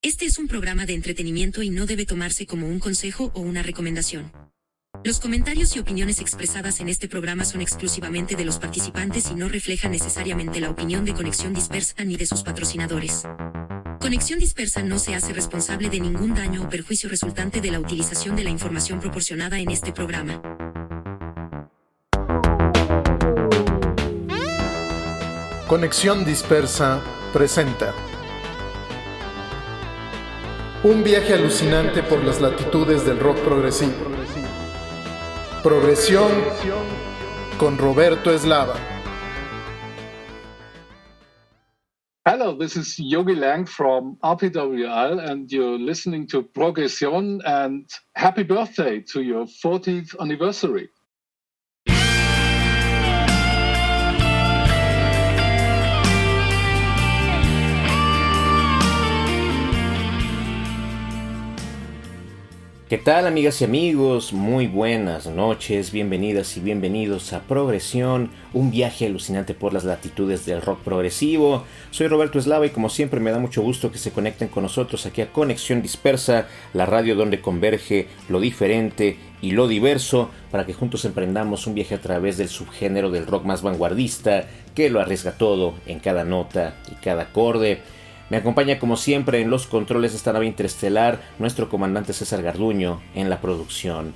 Este es un programa de entretenimiento y no debe tomarse como un consejo o una recomendación. Los comentarios y opiniones expresadas en este programa son exclusivamente de los participantes y no reflejan necesariamente la opinión de Conexión Dispersa ni de sus patrocinadores. Conexión Dispersa no se hace responsable de ningún daño o perjuicio resultante de la utilización de la información proporcionada en este programa. Conexión Dispersa presenta un viaje alucinante por las latitudes del rock progresivo. Progresión con Roberto Eslava. Hello, this is Yogi Lang from RPWL and you're listening to Progression, and happy birthday to your 40th anniversary. ¿Qué tal, amigas y amigos? Muy buenas noches, bienvenidas y bienvenidos a Progresión, un viaje alucinante por las latitudes del rock progresivo. Soy Roberto Eslava y como siempre me da mucho gusto que se conecten con nosotros aquí a Conexión Dispersa, la radio donde converge lo diferente y lo diverso, para que juntos emprendamos un viaje a través del subgénero del rock más vanguardista, que lo arriesga todo en cada nota y cada acorde. Me acompaña como siempre en los controles de esta nave interestelar nuestro comandante César Garduño en la producción.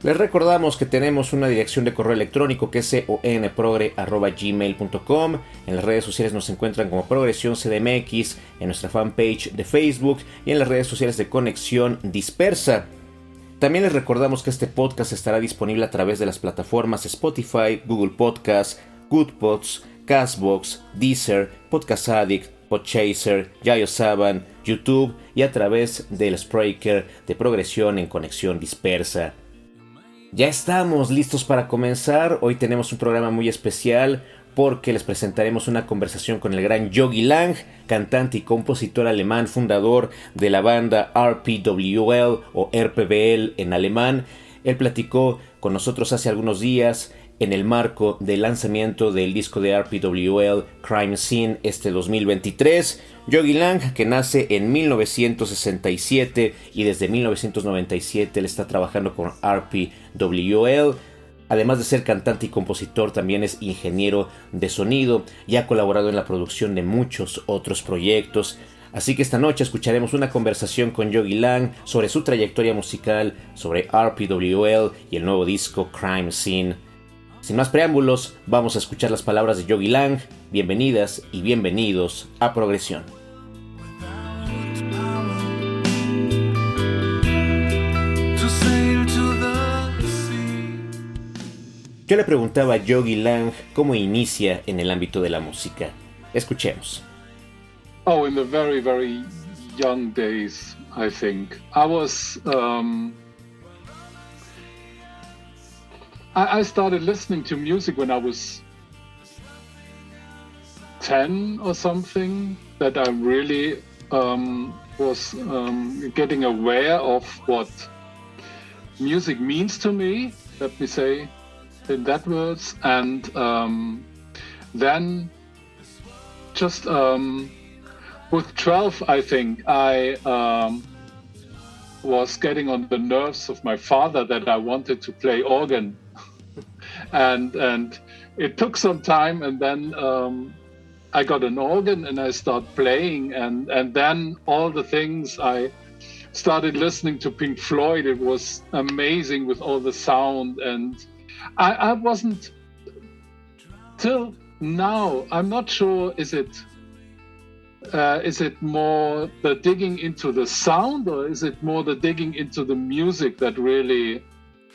Les recordamos que tenemos una dirección de correo electrónico que es conprogre@gmail.com. En las redes sociales nos encuentran como Progresión CDMX, en nuestra fanpage de Facebook y en las redes sociales de Conexión Dispersa. También les recordamos que este podcast estará disponible a través de las plataformas Spotify, Google Podcasts, Goodpods, Castbox, Deezer, Podcast Addict, Podchaser, Yayo Saban, YouTube y a través del Spreaker de Progresión en Conexión Dispersa. Ya estamos listos para comenzar. Hoy tenemos un programa muy especial porque les presentaremos una conversación con el gran Yogi Lang, cantante y compositor alemán, fundador de la banda RPWL o RPWL en alemán. Él platicó con nosotros hace algunos días en el marco del lanzamiento del disco de RPWL Crime Scene 2023. Yogi Lang, que nace en 1967 y desde 1997 él está trabajando con RPWL. Además de ser cantante y compositor, también es ingeniero de sonido y ha colaborado en la producción de muchos otros proyectos. Así que esta noche escucharemos una conversación con Yogi Lang sobre su trayectoria musical, sobre RPWL y el nuevo disco Crime Scene. Sin más preámbulos, vamos a escuchar las palabras de Yogi Lang. Bienvenidas y bienvenidos a Progresión. Yo le preguntaba a Yogi Lang cómo inicia en el ámbito de la música. Escuchemos. Oh, in the very, very young days, I think. I started listening to music when I was 10 or something, that I really was getting aware of what music means to me, let me say in that words. And then just with 12, I think, I was getting on the nerves of my father that I wanted to play organ. And it took some time, and then I got an organ and I started playing, and then all the things, I started listening to Pink Floyd. It was amazing with all the sound, and I wasn't, till now, I'm not sure, is it more the digging into the sound, or is it more the digging into the music that really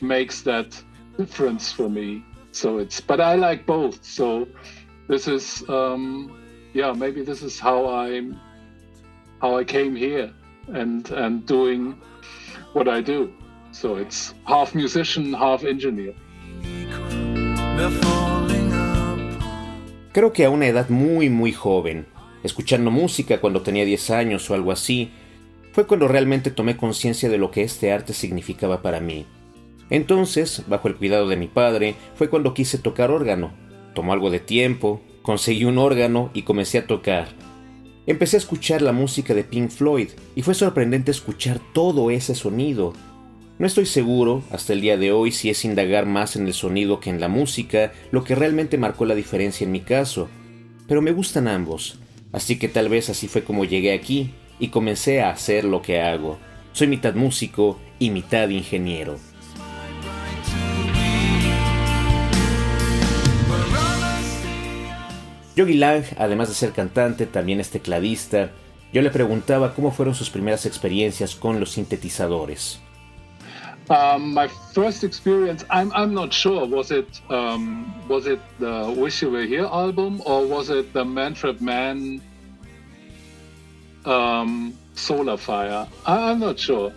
makes that difference for me? But I like both. So this is, maybe this is how I came here and doing what I do. So it's half musician, half engineer. Creo que a una edad muy joven, escuchando música cuando tenía 10 años o algo así, fue cuando realmente tomé conciencia de lo que este arte significaba para mí. Entonces, bajo el cuidado de mi padre, fue cuando quise tocar órgano. Tomó algo de tiempo, conseguí un órgano y comencé a tocar. Empecé a escuchar la música de Pink Floyd y fue sorprendente escuchar todo ese sonido. No estoy seguro, hasta el día de hoy, si es indagar más en el sonido que en la música lo que realmente marcó la diferencia en mi caso, pero me gustan ambos, así que tal vez así fue como llegué aquí y comencé a hacer lo que hago. Soy mitad músico y mitad ingeniero. Yogi Lang, además de ser cantante, también es tecladista. Yo le preguntaba cómo fueron sus primeras experiencias con los sintetizadores. My first experience, I'm not sure. Was it the Wish You Were Here album, or was it the Manfred Mann Solar Fire? I'm not sure.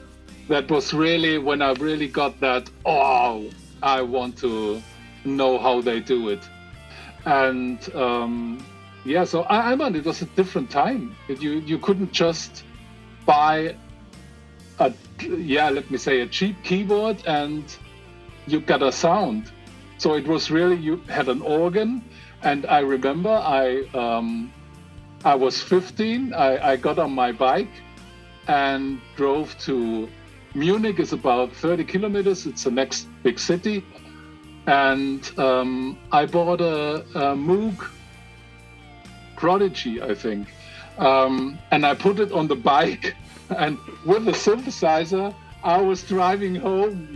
That was really when I really got that. Oh, I want to know how they do it. And yeah, so I mean, it was a different time. You couldn't just buy let me say a cheap keyboard and you got a sound. So it was really, you had an organ, and I remember I was 15. I got on my bike and drove to Munich. Is about 30 kilometers. It's the next big city. And I bought a Moog Prodigy, I think, and I put it on the bike, and with the synthesizer, I was driving home,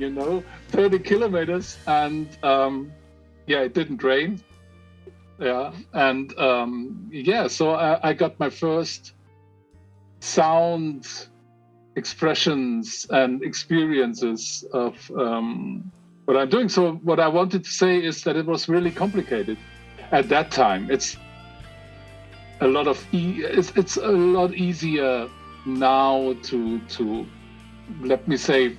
30 kilometers, and it didn't rain. Yeah, and so I got my first sound expressions and experiences of what I'm doing. So what I wanted to say is that it was really complicated at that time. It's a lot easier now to let me say,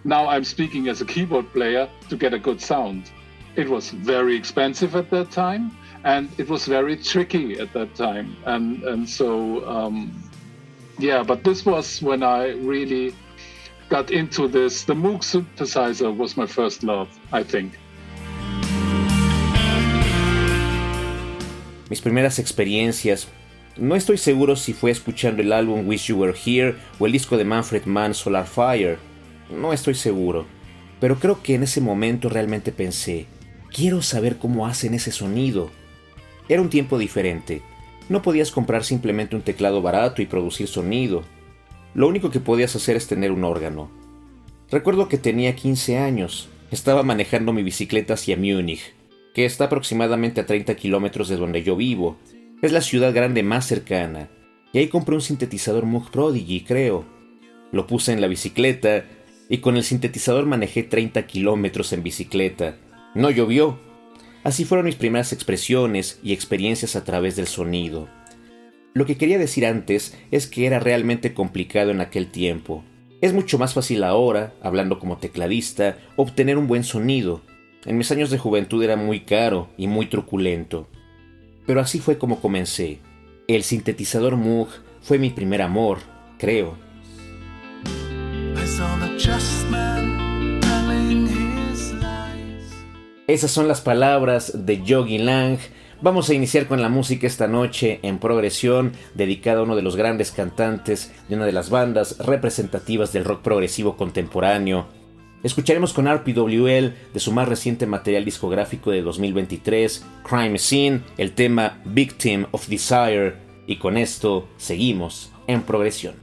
now I'm speaking as a keyboard player, to get a good sound. It was very expensive at that time, and it was very tricky at that time. And so but this was when I really got into this. The Moog synthesizer was my first love, I think. Mis primeras experiencias, no estoy seguro si fue escuchando el álbum Wish You Were Here o el disco de Manfred Mann Solar Fire. No estoy seguro, pero creo que en ese momento realmente pensé, quiero saber cómo hacen ese sonido. Era un tiempo diferente. No podías comprar simplemente un teclado barato y producir sonido. Lo único que podías hacer es tener un órgano. Recuerdo que tenía 15 años. Estaba manejando mi bicicleta hacia Múnich, que está aproximadamente a 30 kilómetros de donde yo vivo. Es la ciudad grande más cercana. Y ahí compré un sintetizador Moog Prodigy, creo. Lo puse en la bicicleta y con el sintetizador manejé 30 kilómetros en bicicleta. No llovió. Así fueron mis primeras expresiones y experiencias a través del sonido. Lo que quería decir antes es que era realmente complicado en aquel tiempo. Es mucho más fácil ahora, hablando como tecladista, obtener un buen sonido. En mis años de juventud era muy caro y muy truculento. Pero así fue como comencé. El sintetizador Moog fue mi primer amor, creo. Esas son las palabras de Yogi Lang. Vamos a iniciar con la música esta noche en Progresión, dedicada a uno de los grandes cantantes de una de las bandas representativas del rock progresivo contemporáneo. Escucharemos con RPWL de su más reciente material discográfico de 2023, Crime Scene, el tema Victim of Desire, y con esto seguimos en Progresión.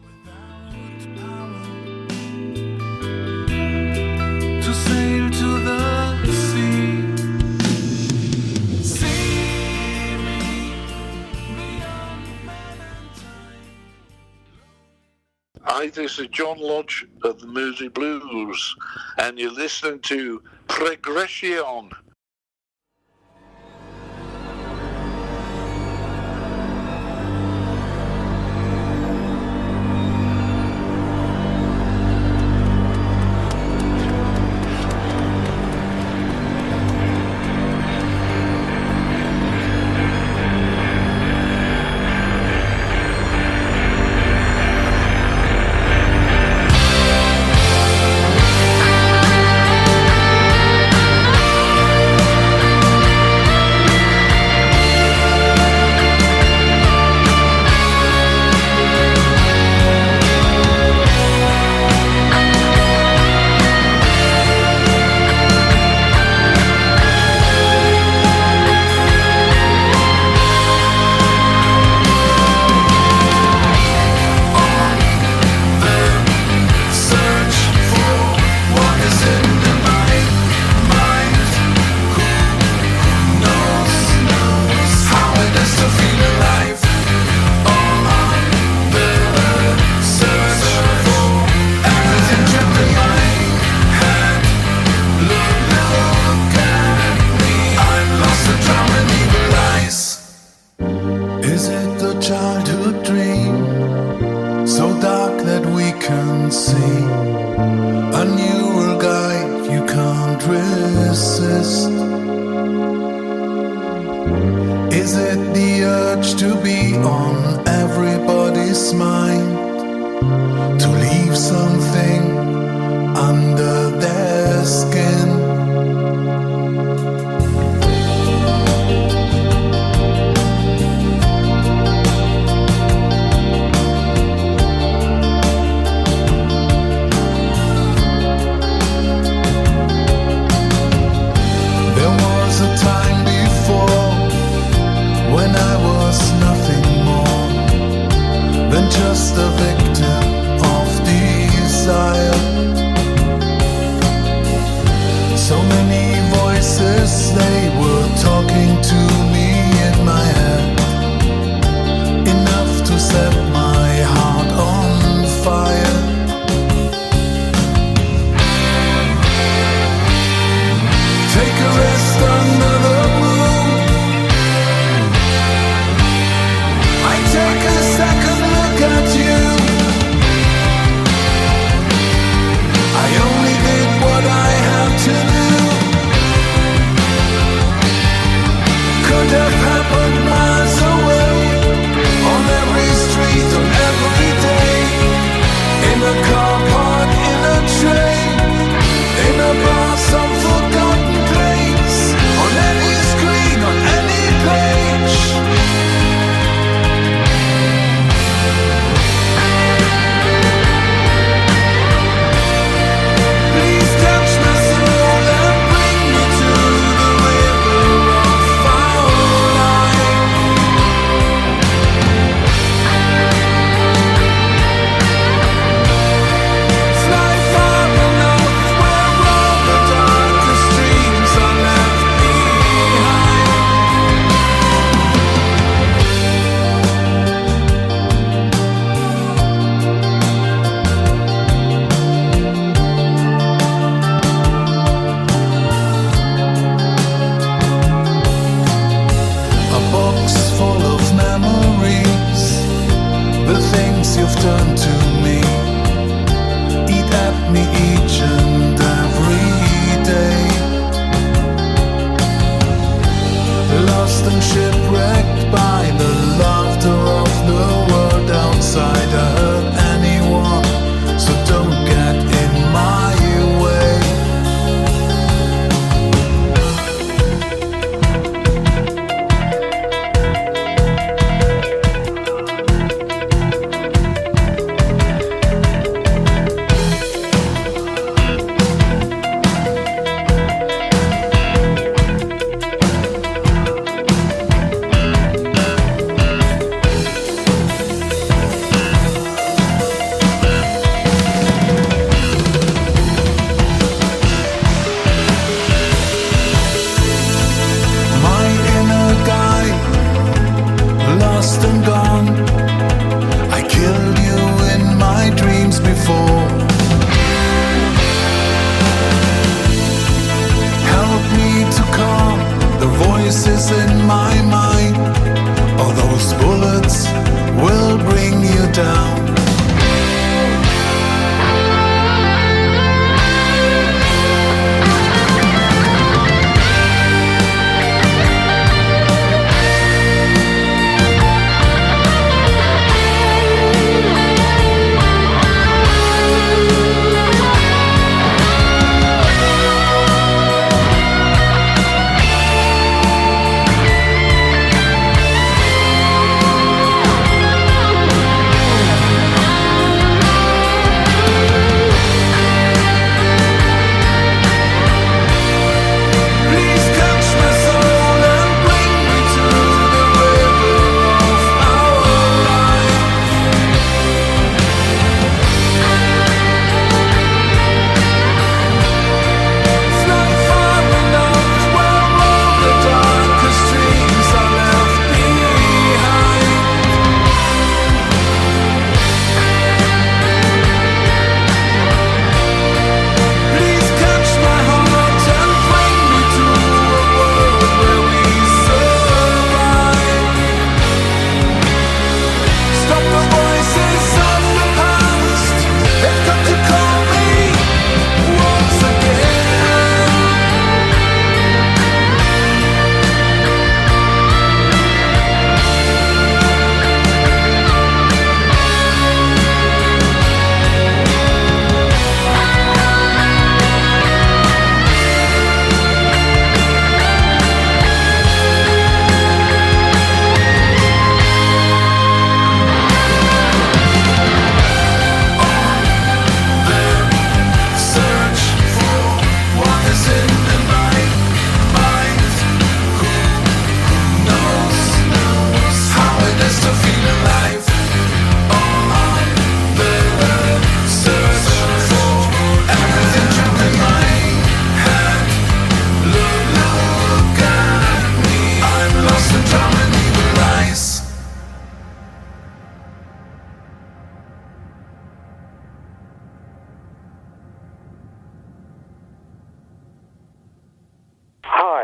Hi, this is John Lodge of the Mersey Blues, and you're listening to Progression. can see a neural guide you can't resist. Is it the urge to be on everybody's mind, to leave something under their skin? Just a victim of desire. So many voices, they were talking to me in my head, enough to set my heart on fire. Take a rest under the moon. I take a second at you. I only did what I had to do. Could have happened miles away, on every street, on every day, in a car park, in a train, in a bar, some forgotten place, on any screen, on any page. Done to me, eat at me each and every day. Lost and shipwrecked by the laughter of the world outside. I hurt anyone, so don't get in my way.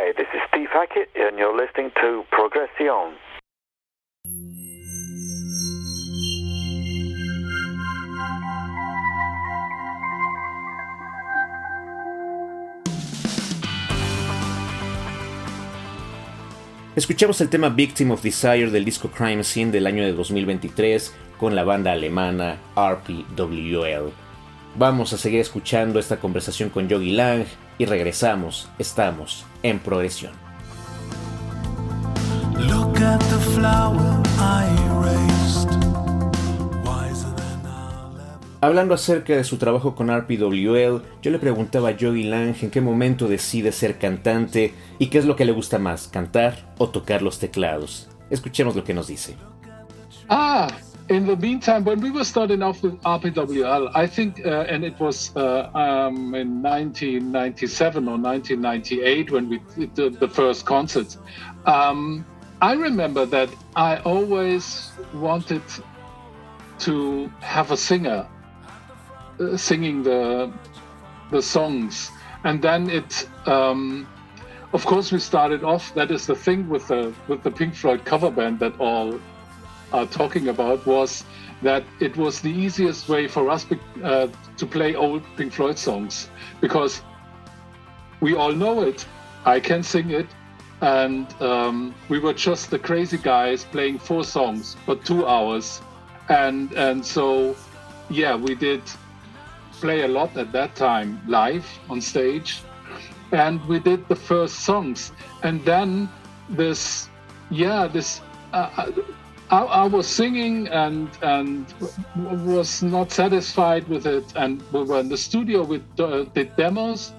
Hi, this is Steve Hackett, and you're listening to Progresión. Escuchamos el tema Victim of Desire del disco Crime Scene del año de 2023 con la banda alemana RPWL. Vamos a seguir escuchando esta conversación con Yogi Lang y regresamos. Estamos en Progresión. Look at the flower I erased. Wiser than I'll ever. Hablando acerca de su trabajo con RPWL, yo le preguntaba a Yogi Lang en qué momento decide ser cantante y qué es lo que le gusta más, cantar o tocar los teclados. Escuchemos lo que nos dice. In the meantime, when we were starting off with RPWL, I think, and it was in 1997 or 1998 when we did the first concert, I remember that I always wanted to have a singer singing the songs, and then it. Of course, we started off. That is the thing with the Pink Floyd cover band that all are talking about, was that it was the easiest way for us to play old Pink Floyd songs, because we all know it. I can sing it, and we were just the crazy guys playing 4 songs for 2 hours, and so yeah, we did play a lot at that time live on stage, and we did the first songs, and then I was singing and was not satisfied with it, and we were in the studio. We did demos,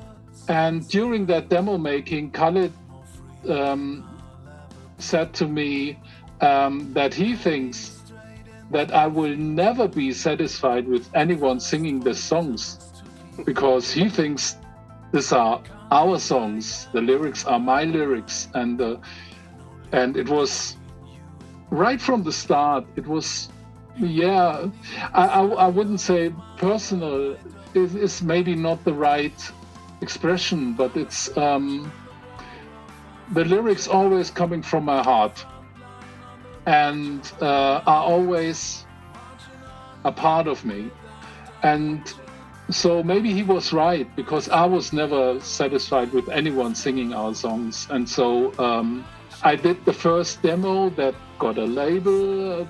and during that demo making, Khaled said to me that he thinks that I will never be satisfied with anyone singing the songs, because he thinks these are our songs, the lyrics are my lyrics, and it was. Right from the start, it was, I wouldn't say personal, is maybe not the right expression, but it's the lyrics always coming from my heart, and are always a part of me. And so maybe he was right, because I was never satisfied with anyone singing our songs. And so I did the first demo that got a label,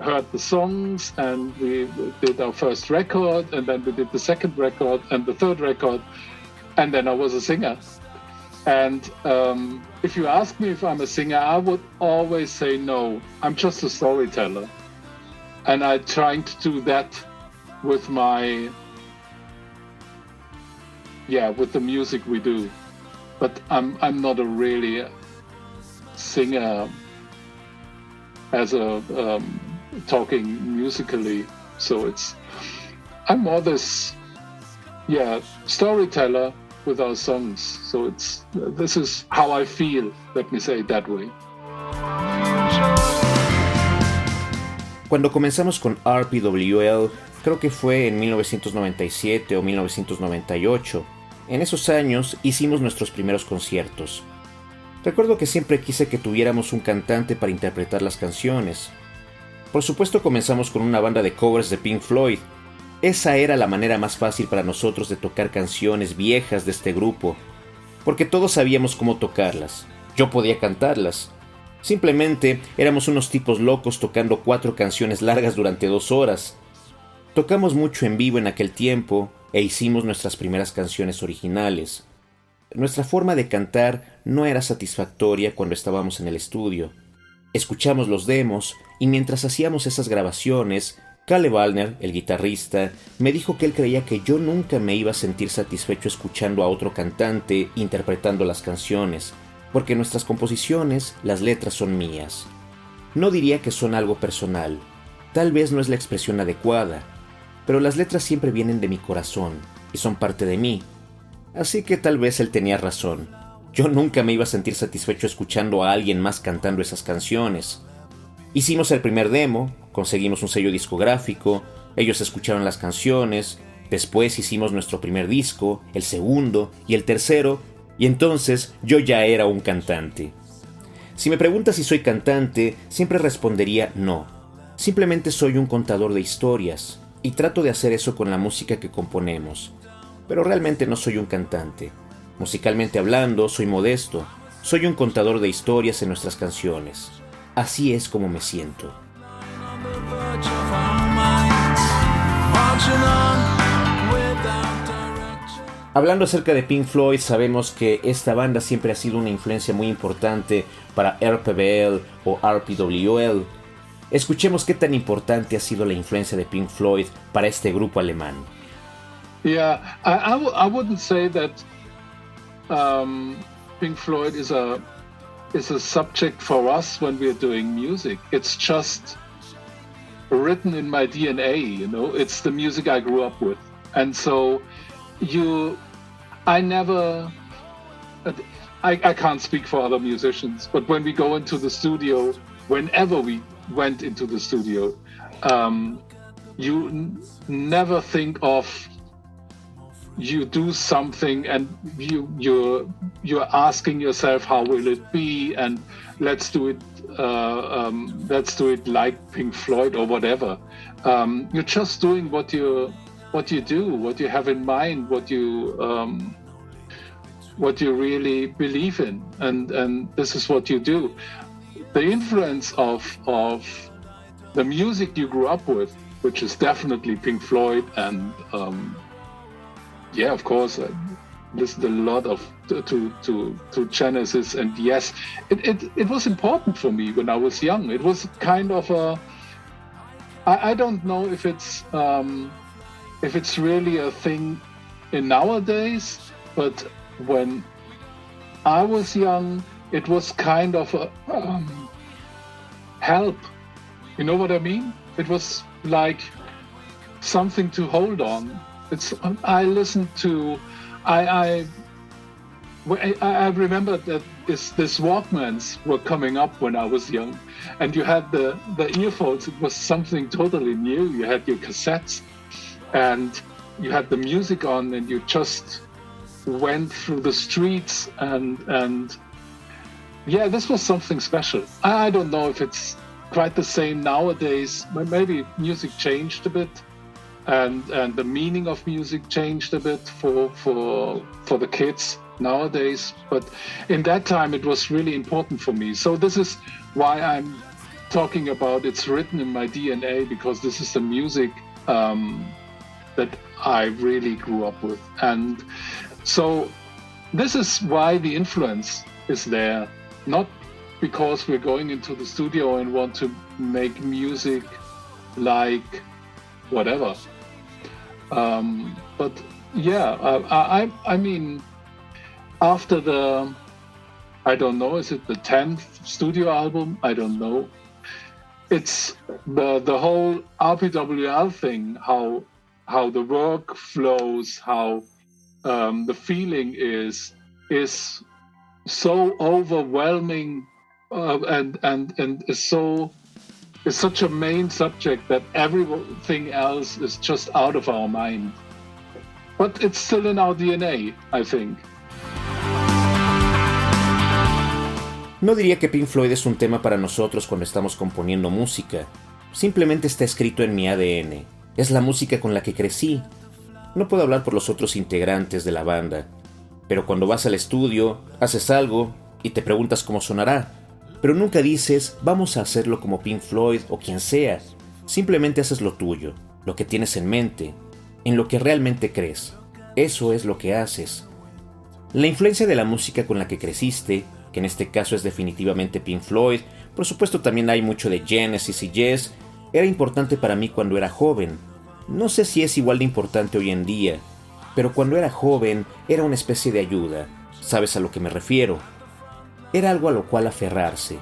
heard the songs, and we did our first record, and then we did the second record and the third record, and then I was a singer. And if you ask me if I'm a singer, I would always say no. I'm just a storyteller, and I'm trying to do that with with the music we do. But I'm not a really singer as a talking musically, so I'm more this storyteller with our songs, so this is how I feel, let me say it that way. Cuando comenzamos con RPWL, creo que fue en 1997 o 1998. En esos años hicimos nuestros primeros conciertos. Recuerdo que siempre quise que tuviéramos un cantante para interpretar las canciones. Por supuesto, comenzamos con una banda de covers de Pink Floyd. Esa era la manera más fácil para nosotros de tocar canciones viejas de este grupo, porque todos sabíamos cómo tocarlas. Yo podía cantarlas. Simplemente éramos unos tipos locos tocando 4 canciones largas durante 2 horas. Tocamos mucho en vivo en aquel tiempo e hicimos nuestras primeras canciones originales. Nuestra forma de cantar no era satisfactoria cuando estábamos en el estudio. Escuchamos los demos y mientras hacíamos esas grabaciones, Kalle Wallner, el guitarrista, me dijo que él creía que yo nunca me iba a sentir satisfecho escuchando a otro cantante interpretando las canciones, porque nuestras composiciones, las letras son mías. No diría que son algo personal, tal vez no es la expresión adecuada, pero las letras siempre vienen de mi corazón y son parte de mí. Así que tal vez él tenía razón. Yo nunca me iba a sentir satisfecho escuchando a alguien más cantando esas canciones. Hicimos el primer demo, conseguimos un sello discográfico, ellos escucharon las canciones, después hicimos nuestro primer disco, el segundo y el tercero, Y entonces yo ya era un cantante. Si me preguntas si soy cantante, siempre respondería no. Simplemente soy un contador de historias, y trato de hacer eso con la música que componemos. Pero realmente no soy un cantante. Musicalmente hablando, soy modesto. Soy un contador de historias en nuestras canciones. Así es como me siento. Hablando acerca de Pink Floyd, sabemos que esta banda siempre ha sido una influencia muy importante para RPWL o RPWL. Escuchemos qué tan importante ha sido la influencia de Pink Floyd para este grupo alemán. Yeah, I wouldn't say that Pink Floyd is a subject for us when we're doing music. It's just written in my DNA, you know. It's the music I grew up with, and so I can't speak for other musicians, but when we go into the studio, whenever we went into the studio, you never think of you do something and you're asking yourself how will it be, and let's do it like Pink Floyd or whatever. You're just doing what you do, what you have in mind, what you really believe in, and this is what you do. The influence of the music you grew up with, which is definitely Pink Floyd, and yeah, of course, I listened a lot to Genesis, and yes, it was important for me when I was young. It was kind of I don't know if it's really a thing in nowadays, but when I was young, it was kind of a help. You know what I mean? It was like something to hold on. I listened to. I remember that this Walkmans were coming up when I was young, and you had the earphones. It was something totally new. You had your cassettes, and you had the music on, and you just went through the streets, and yeah, this was something special. I don't know if it's quite the same nowadays. Maybe music changed a bit, and the meaning of music changed a bit for the kids nowadays. But in that time, it was really important for me. So this is why I'm talking about it's written in my DNA, because this is the music that I really grew up with. And so this is why the influence is there, not because we're going into the studio and want to make music like whatever. But yeah, I mean, after the, I don't know, is it the 10th studio album? I don't know. It's the whole RPWL thing, how the work flows, how the feeling is so overwhelming, and is such a main subject that everything else is just out of our mind. But it's still in our DNA, I think. No diría que Pink Floyd es un tema para nosotros cuando estamos componiendo música. Simplemente está escrito en mi ADN. Es la música con la que crecí. No puedo hablar por los otros integrantes de la banda. Pero cuando vas al estudio, haces algo y te preguntas cómo sonará. Pero nunca dices, vamos a hacerlo como Pink Floyd o quien sea. Simplemente haces lo tuyo, lo que tienes en mente, en lo que realmente crees. Eso es lo que haces. La influencia de la música con la que creciste, que en este caso es definitivamente Pink Floyd, por supuesto también hay mucho de Genesis y Yes, era importante para mí cuando era joven. No sé si es igual de importante hoy en día, pero cuando era joven era una especie de ayuda. ¿Sabes a lo que me refiero? Era algo a lo cual aferrarse.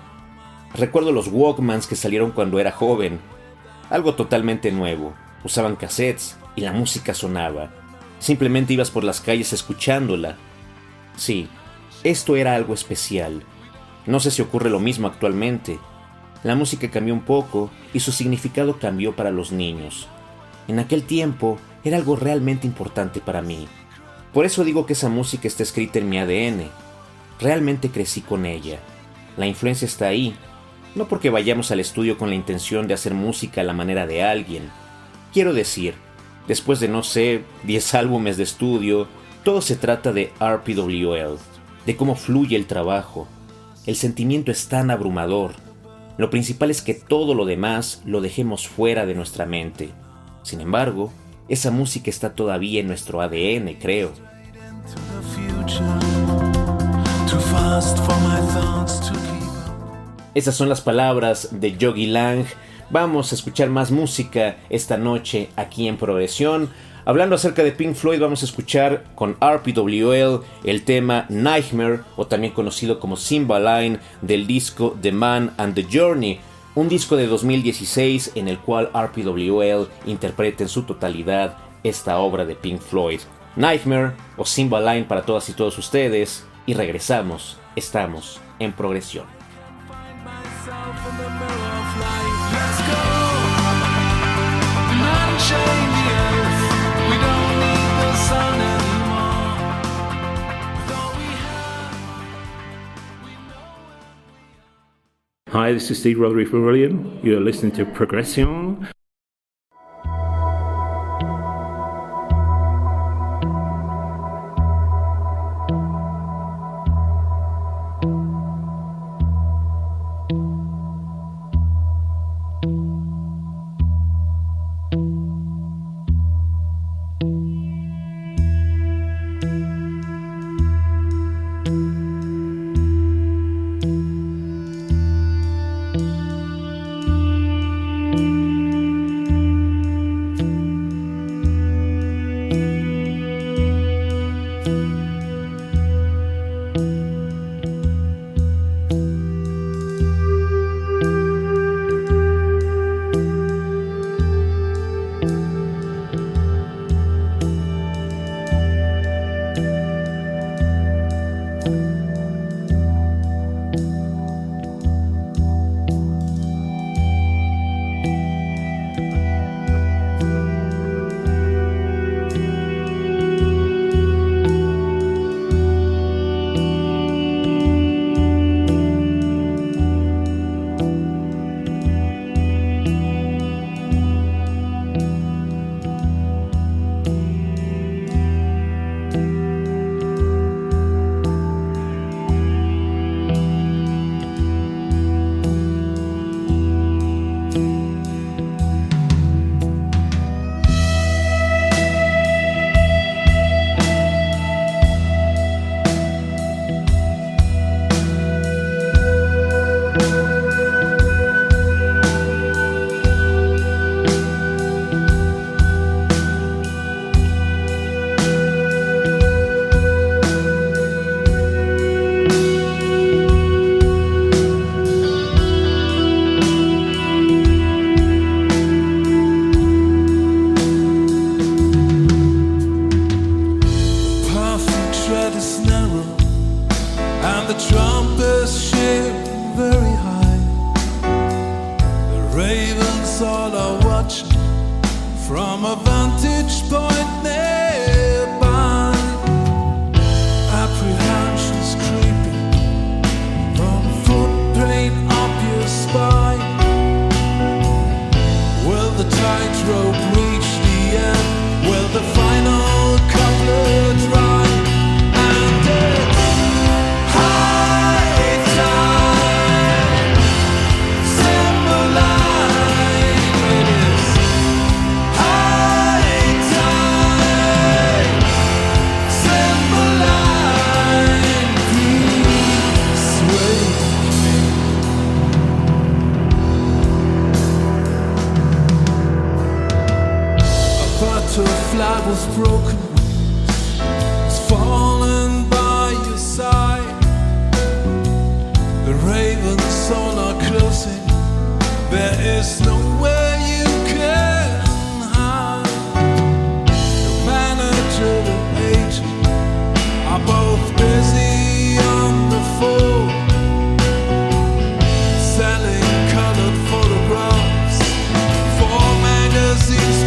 Recuerdo los Walkmans que salieron cuando era joven. Algo totalmente nuevo. Usaban cassettes y la música sonaba. Simplemente ibas por las calles escuchándola. Sí, esto era algo especial. No sé si ocurre lo mismo actualmente. La música cambió un poco y su significado cambió para los niños. En aquel tiempo era algo realmente importante para mí. Por eso digo que esa música está escrita en mi ADN. Realmente crecí con ella. La influencia está ahí, no porque vayamos al estudio con la intención de hacer música a la manera de alguien. Quiero decir, después de 10 álbumes de estudio, todo se trata de RPWL, de cómo fluye el trabajo. El sentimiento es tan abrumador. Lo principal es que todo lo demás lo dejemos fuera de nuestra mente. Sin embargo, esa música está todavía en nuestro ADN, creo. Esas son las palabras de Yogi Lang. Vamos a escuchar más música esta noche aquí en Progresión. Hablando acerca de Pink Floyd, vamos a escuchar con RPWL el tema Nightmare, o también conocido como Cymbaline, del disco The Man and the Journey, un disco de 2016 en el cual RPWL interpreta en su totalidad esta obra de Pink Floyd. Nightmare o Cymbaline para todas y todos ustedes, y regresamos, estamos en Progresión. Hi, this is Steve Rodriguez-William. You're listening to Progresión.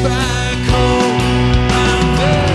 Back home, and then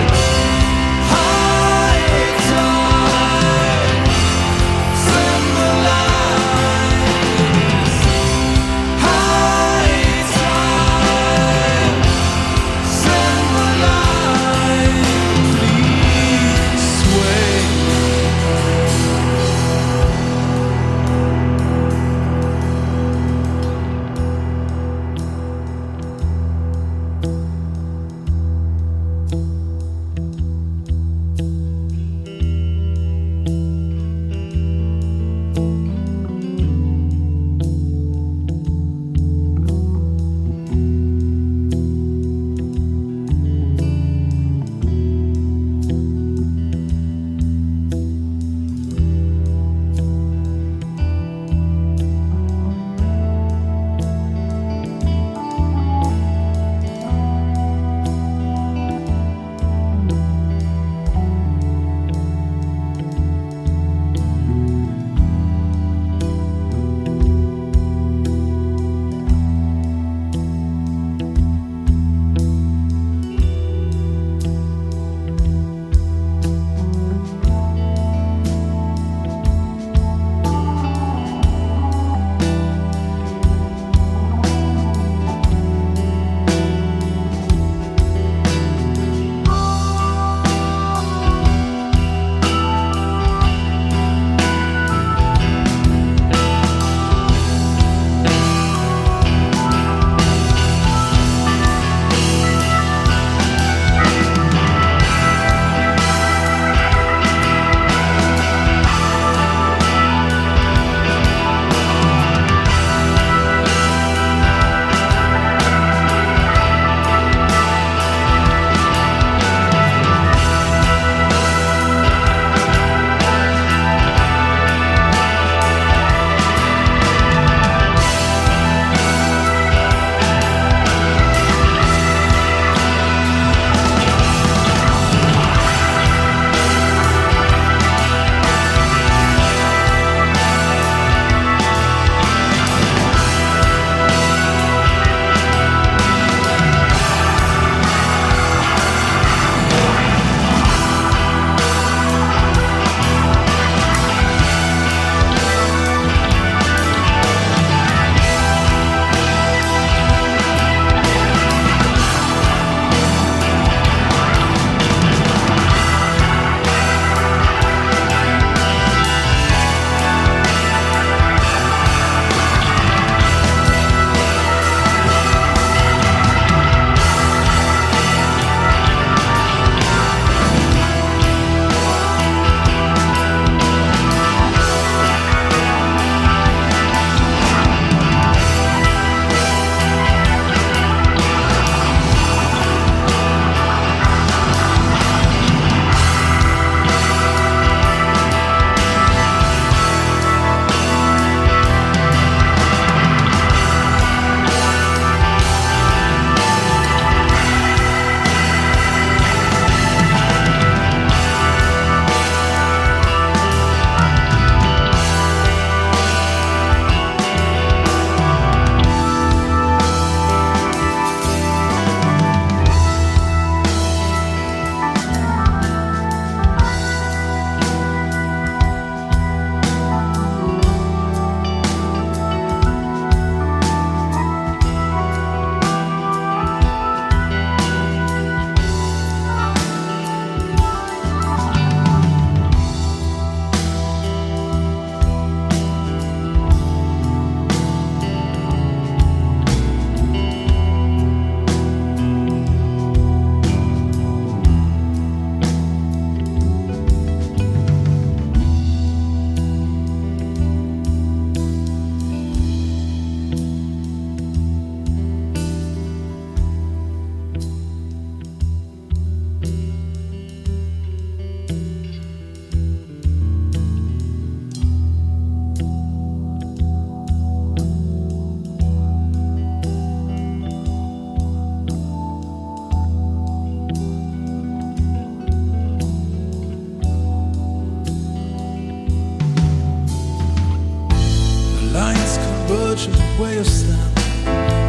where you stand.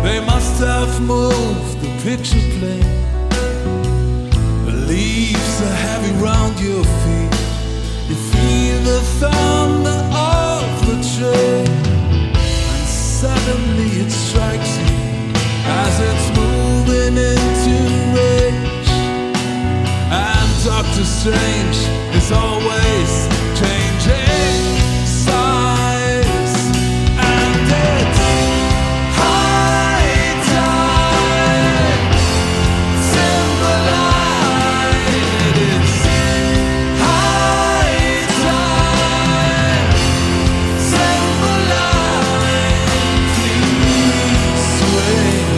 They must have moved the picture plane. The leaves are heavy round your feet. You feel the thunder of the train, and suddenly it strikes you as it's moving into rage. And Doctor Strange is always changing sides, and it's high tide, timber line. It's high tide, timber line. Please swing.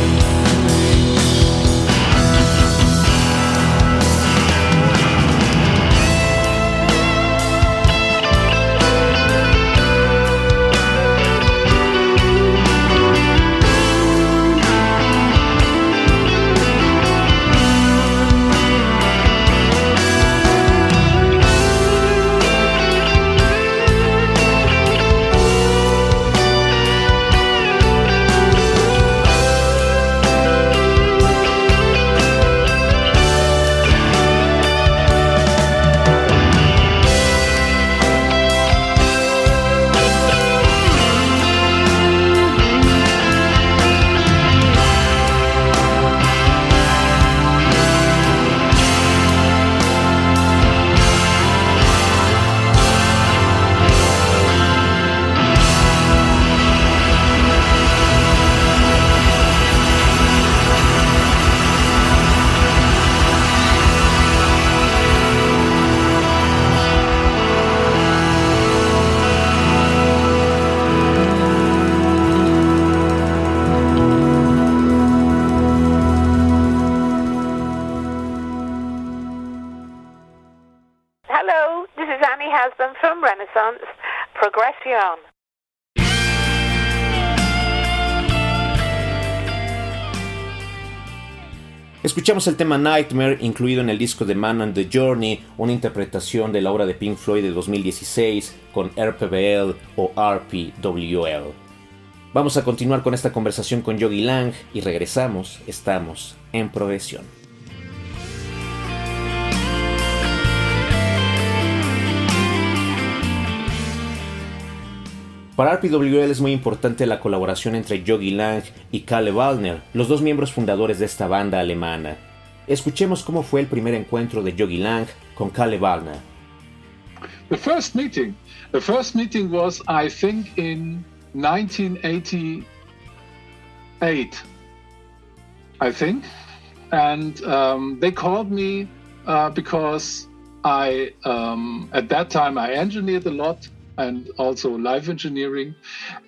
Hello, this is Annie Hasbin from Renaissance, Progresión. Escuchamos el tema Nightmare, incluido en el disco de Man on the Journey, una interpretación de la obra de Pink Floyd de 2016 con RPWL o RPWL. Vamos a continuar con esta conversación con Yogi Lang y regresamos, estamos en Progresión. Para RPWL es muy importante la colaboración entre Yogi Lang y Kalle Wallner, los dos miembros fundadores de esta banda alemana. Escuchemos cómo fue el primer encuentro de Yogi Lang con Kalle Wallner. The first meeting was, I think, in 1988, I think. And they called me because I, at that time, I engineered a lot and also live engineering.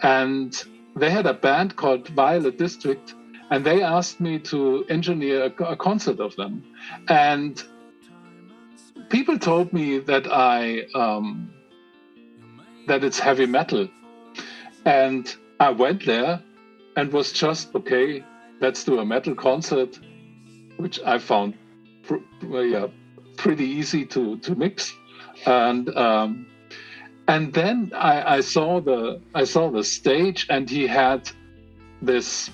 And they had a band called Violet District, and they asked me to engineer a concert of them. And people told me that that it's heavy metal. And I went there and was just, okay, let's do a metal concert, which I found pretty easy to mix. And then I saw the stage, and he had this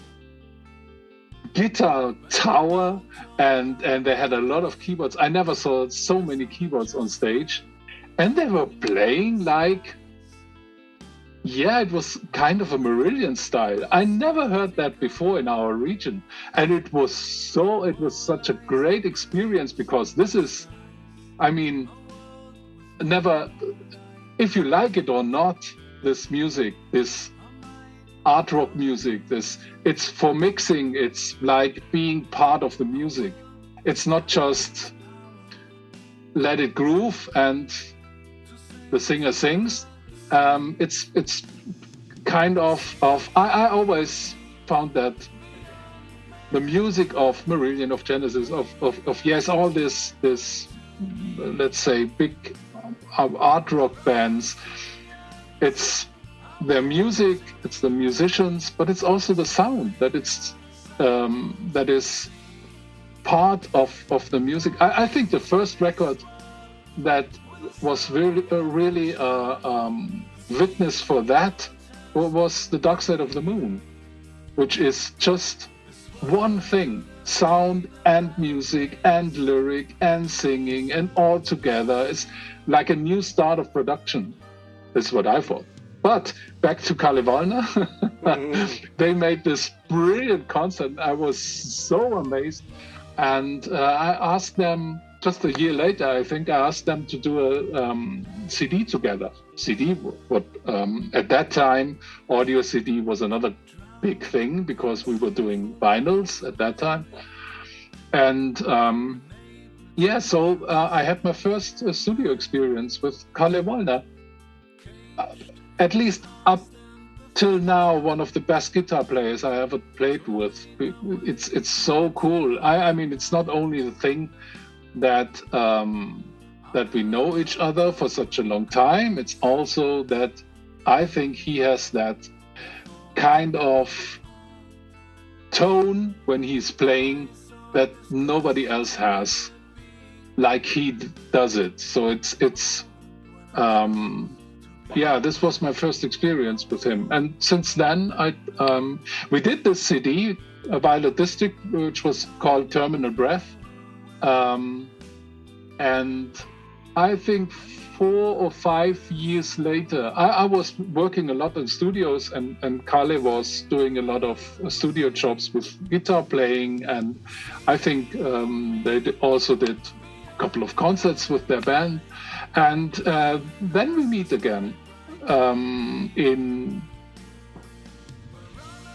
guitar tower, and they had a lot of keyboards. I never saw so many keyboards on stage, and they were playing like, it was kind of a Marillion style. I never heard that before in our region, and it was such a great experience, because this is, never. If you like it or not, this music, this art rock music, it's for mixing, it's like being part of the music. It's not just let it groove and the singer sings. It's kind of I always found that the music of Marillion, of Genesis, of yes, all this let's say big art rock bands, it's their music, it's the musicians, but it's also the sound that is part of the music. I think the first record that was really witness for that was The Dark Side of the Moon. which is just one thing, sound and music and lyric and singing and all together. It's like a new start of production. That's what I thought. But back to Kalle Wallner, they made this brilliant concert. I was so amazed. And I asked them, just a year later, I think, I asked them to do a CD together. CD, what at that time, audio CD was another big thing because we were doing vinyls at that time. And so I had my first studio experience with Kalle Wallner. At least up till now, one of the best guitar players I ever played with. It's so cool. I mean, it's not only the thing that we know each other for such a long time. It's also that I think he has that kind of tone when he's playing that nobody else has, like he does it. So it's this was my first experience with him. And since then, we did this CD, Violet District, which was called Terminal Breath. And I think 4 or 5 years later, I was working a lot in studios, and Kalle was doing a lot of studio jobs with guitar playing. And I think they also did a couple of concerts with their band. And then we meet again.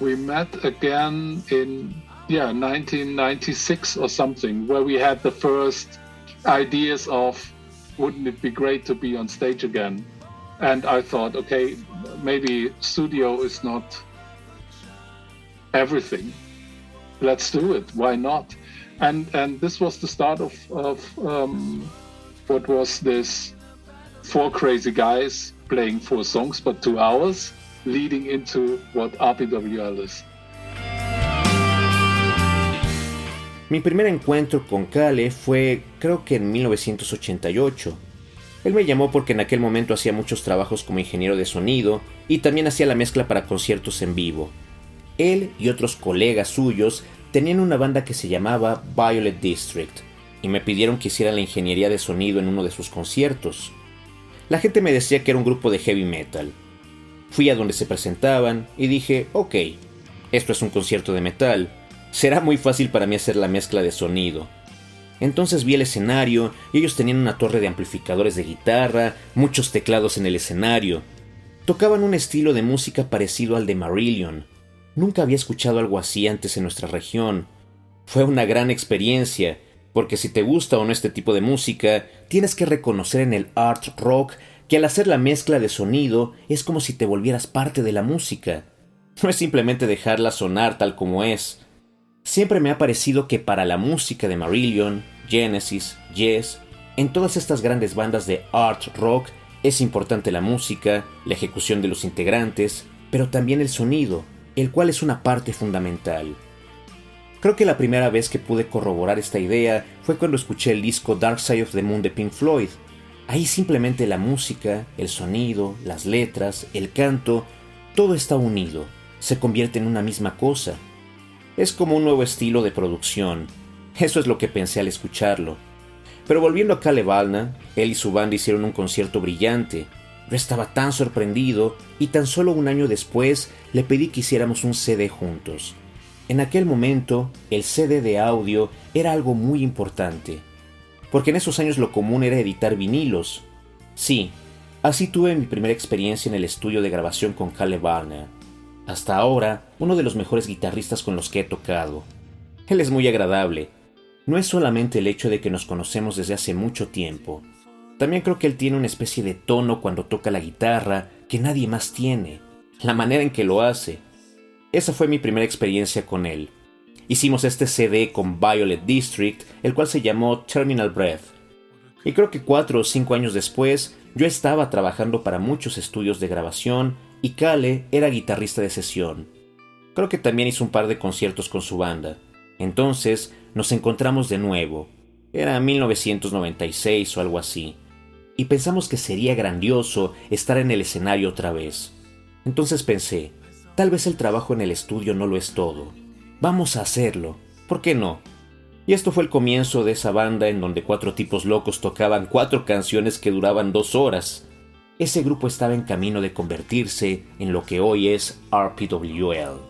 We met again in 1996 or something, where we had the first ideas of, wouldn't it be great to be on stage again? And I thought, okay, maybe studio is not everything. Let's do it. Why not? And this was the start of what was this 4 crazy guys playing 4 songs, but 2 hours, leading into what RPWL is. Mi primer encuentro con Kalle fue, creo que en 1988. Él me llamó porque en aquel momento hacía muchos trabajos como ingeniero de sonido y también hacía la mezcla para conciertos en vivo. Él y otros colegas suyos tenían una banda que se llamaba Violet District y me pidieron que hiciera la ingeniería de sonido en uno de sus conciertos. La gente me decía que era un grupo de heavy metal. Fui a donde se presentaban y dije, ok, esto es un concierto de metal. Será muy fácil para mí hacer la mezcla de sonido. Entonces vi el escenario y ellos tenían una torre de amplificadores de guitarra, muchos teclados en el escenario. Tocaban un estilo de música parecido al de Marillion. Nunca había escuchado algo así antes en nuestra región. Fue una gran experiencia, porque si te gusta o no este tipo de música, tienes que reconocer en el art rock que al hacer la mezcla de sonido es como si te volvieras parte de la música. No es simplemente dejarla sonar tal como es. Siempre me ha parecido que para la música de Marillion, Genesis, Yes, en todas estas grandes bandas de art rock es importante la música, la ejecución de los integrantes, pero también el sonido, el cual es una parte fundamental. Creo que la primera vez que pude corroborar esta idea fue cuando escuché el disco Dark Side of the Moon de Pink Floyd. Ahí simplemente la música, el sonido, las letras, el canto, todo está unido, se convierte en una misma cosa. Es como un nuevo estilo de producción. Eso es lo que pensé al escucharlo. Pero volviendo a Kalle Wallner, él y su banda hicieron un concierto brillante. Yo estaba tan sorprendido y tan solo un año después le pedí que hiciéramos un CD juntos. En aquel momento, el CD de audio era algo muy importante, porque en esos años lo común era editar vinilos. Sí, así tuve mi primera experiencia en el estudio de grabación con Kalle Wallner. Hasta ahora, uno de los mejores guitarristas con los que he tocado. Él es muy agradable. No es solamente el hecho de que nos conocemos desde hace mucho tiempo. También creo que él tiene una especie de tono cuando toca la guitarra que nadie más tiene. La manera en que lo hace. Esa fue mi primera experiencia con él. Hicimos este CD con Violet District, el cual se llamó Terminal Breath. Y creo que 4 o 5 años después, yo estaba trabajando para muchos estudios de grabación y Kalle era guitarrista de sesión. Creo que también hizo un par de conciertos con su banda. Entonces nos encontramos de nuevo. Era 1996 o algo así. Y pensamos que sería grandioso estar en el escenario otra vez. Entonces pensé, Tal vez el trabajo en el estudio no lo es todo. Vamos a hacerlo. ¿Por qué no? Y esto fue el comienzo de esa banda en donde 4 tipos locos tocaban 4 canciones que duraban 2 horas. Ese grupo estaba en camino de convertirse en lo que hoy es RPWL.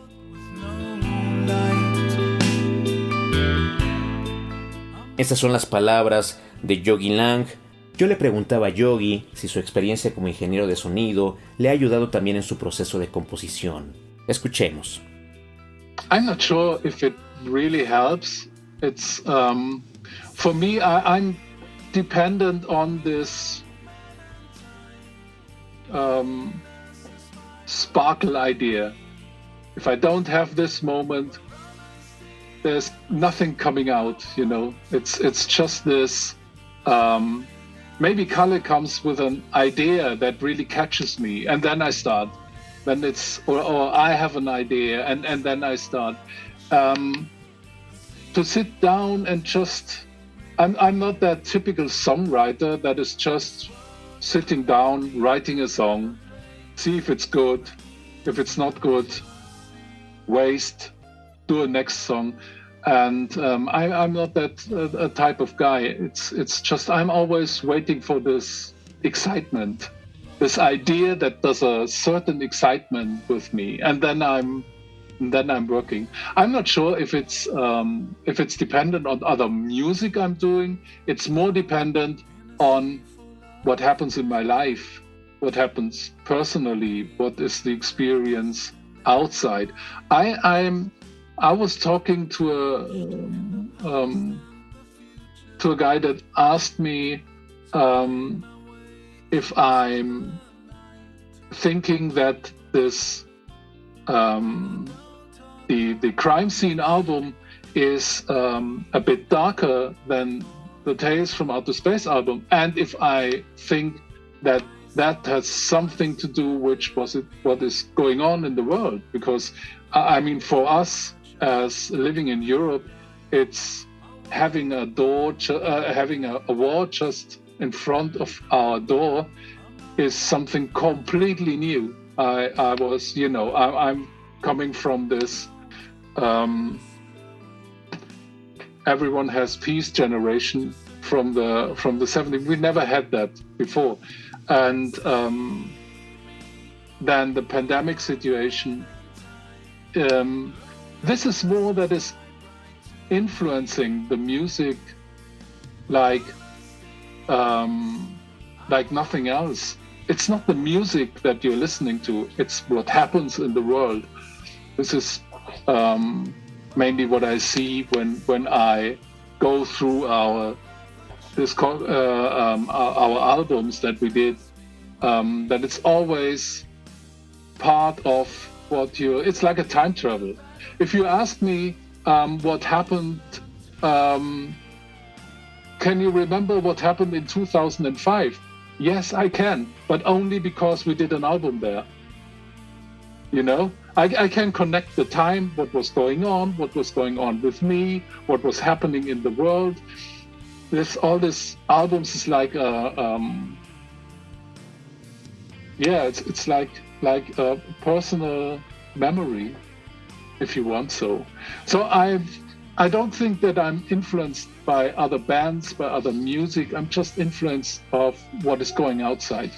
Estas son las palabras de Yogi Lang. Yo le preguntaba a Yogi si su experiencia como ingeniero de sonido le ha ayudado también en su proceso de composición. Escuchemos. I'm not sure if it really helps. It's for me, I'm dependent on this sparkle idea. If I don't have this moment, there's nothing coming out. You know, it's just this. Maybe Kalle comes with an idea that really catches me, and then I start. Then it's or I have an idea, and then I start. To sit down and just, I'm not that typical songwriter that is just sitting down, writing a song, see if it's good. If it's not good, waste, do a next song. And I'm not that type of guy. It's just I'm always waiting for this excitement, this idea that there's a certain excitement with me, and then I'm working. I'm not sure if it's dependent on other music I'm doing. It's more dependent on what happens in my life, what happens personally, what is the experience outside. I was talking to a guy that asked me if I'm thinking that this the Crime Scene album is a bit darker than the Tales from Outer Space album, and if I think that has something to do with what is going on in the world, because I mean, for us as living in Europe, it's having a door, having a war just in front of our door is something completely new. I was, you know, I'm coming from this. Everyone has peace generation from the 70s. We never had that before, and then the pandemic situation. This is more that is influencing the music like nothing else. It's not the music that you're listening to, it's what happens in the world. This is mainly what I see when I go through our albums that we did, that it's always part of it's like a time travel. If you ask me what happened, can you remember what happened in 2005? Yes, I can, but only because we did an album there. You know, I can connect the time, what was going on with me, what was happening in the world. All this albums is like it's like a personal memory, if you want so. So I don't think that I'm influenced by other bands, by other music. I'm just influenced of what is going outside.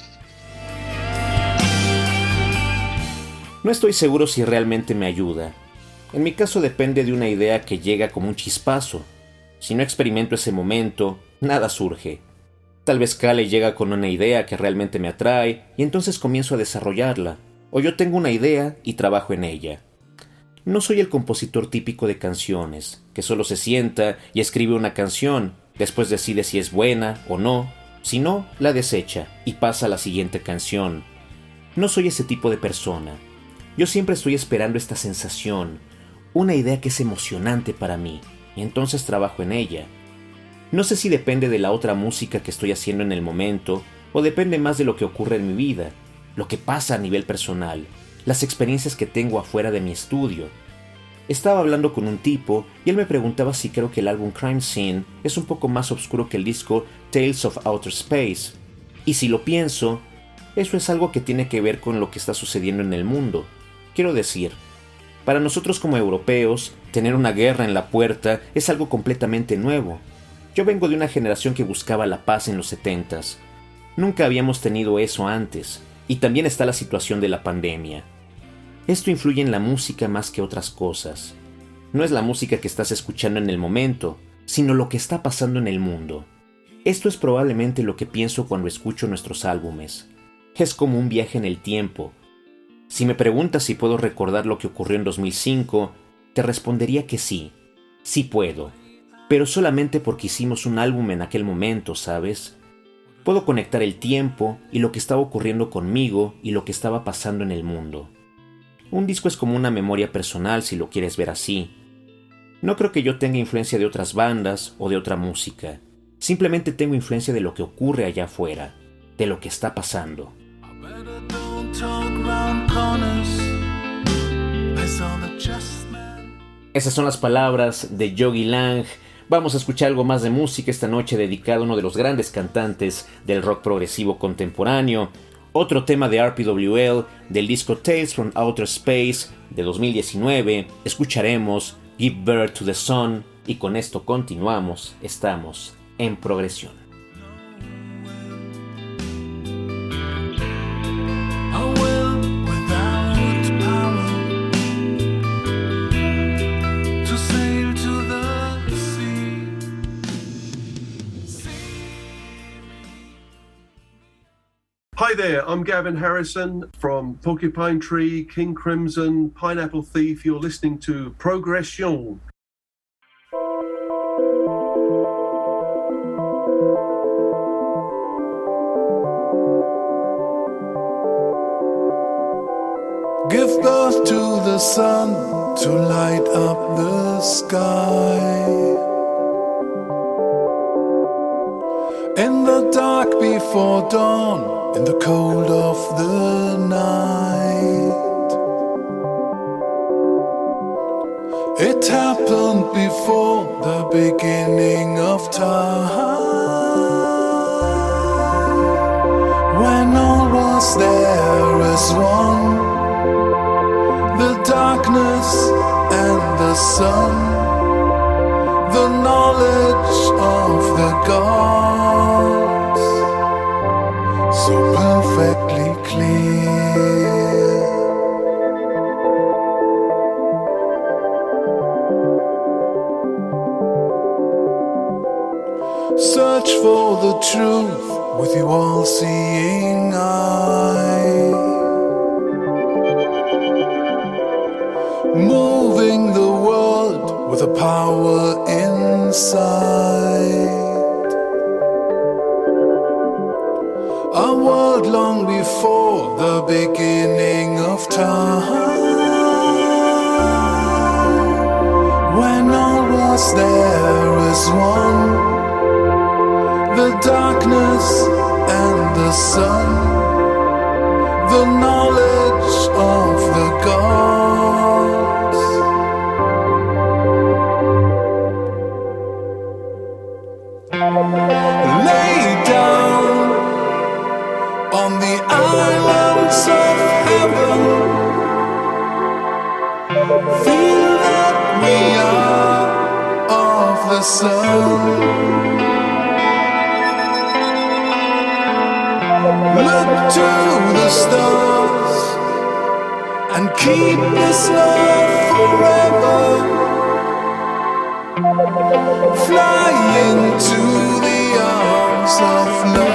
No estoy seguro si realmente me ayuda. En mi caso depende de una idea que llega como un chispazo. Si no experimento ese momento, nada surge. Tal vez Kalle llega con una idea que realmente me atrae y entonces comienzo a desarrollarla. O yo tengo una idea y trabajo en ella. No soy el compositor típico de canciones, que solo se sienta y escribe una canción, después decide si es buena o no, si no, la desecha y pasa a la siguiente canción. No soy ese tipo de persona. Yo siempre estoy esperando esta sensación, una idea que es emocionante para mí, y entonces trabajo en ella. No sé si depende de la otra música que estoy haciendo en el momento, o depende más de lo que ocurre en mi vida, lo que pasa a nivel personal, las experiencias que tengo afuera de mi estudio. Estaba hablando con un tipo y él me preguntaba si creo que el álbum Crime Scene es un poco más oscuro que el disco Tales of Outer Space. Y si lo pienso, eso es algo que tiene que ver con lo que está sucediendo en el mundo. Quiero decir, para nosotros como europeos, tener una guerra en la puerta es algo completamente nuevo. Yo vengo de una generación que buscaba la paz en los 70s. Nunca habíamos tenido eso antes, y también está la situación de la pandemia. Esto influye en la música más que otras cosas. No es la música que estás escuchando en el momento, sino lo que está pasando en el mundo. Esto es probablemente lo que pienso cuando escucho nuestros álbumes. Es como un viaje en el tiempo. Si me preguntas si puedo recordar lo que ocurrió en 2005, te respondería que sí puedo, pero solamente porque hicimos un álbum en aquel momento, ¿sabes? Puedo conectar el tiempo y lo que estaba ocurriendo conmigo y lo que estaba pasando en el mundo. Un disco es como una memoria personal si lo quieres ver así. No creo que yo tenga influencia de otras bandas o de otra música. Simplemente tengo influencia de lo que ocurre allá afuera, de lo que está pasando. Esas son las palabras de Yogi Lang. Vamos a escuchar algo más de música esta noche dedicado a uno de los grandes cantantes del rock progresivo contemporáneo. Otro tema de RPWL del disco Tales from Outer Space de 2019. Escucharemos Give Birth to the Sun y con esto continuamos. Estamos en Progresión. Hi there, I'm Gavin Harrison from Porcupine Tree, King Crimson, Pineapple Thief. You're listening to Progresión. Give birth to the sun to light up the sky. In the dark before dawn, in the cold of the night. It happened before the beginning of time, when all was there as one, the darkness and the sun, the knowledge of the gods, so perfectly clear. Search for the truth with your all-seeing eye, moving the world with a power inside. A world long before the beginning of time, when all was there as one, the darkness and the sun, the knowledge of the gods. Lay down on the islands of heaven, feel that we are of the sun. Look to the stars and keep this love forever. Fly into the arms of love.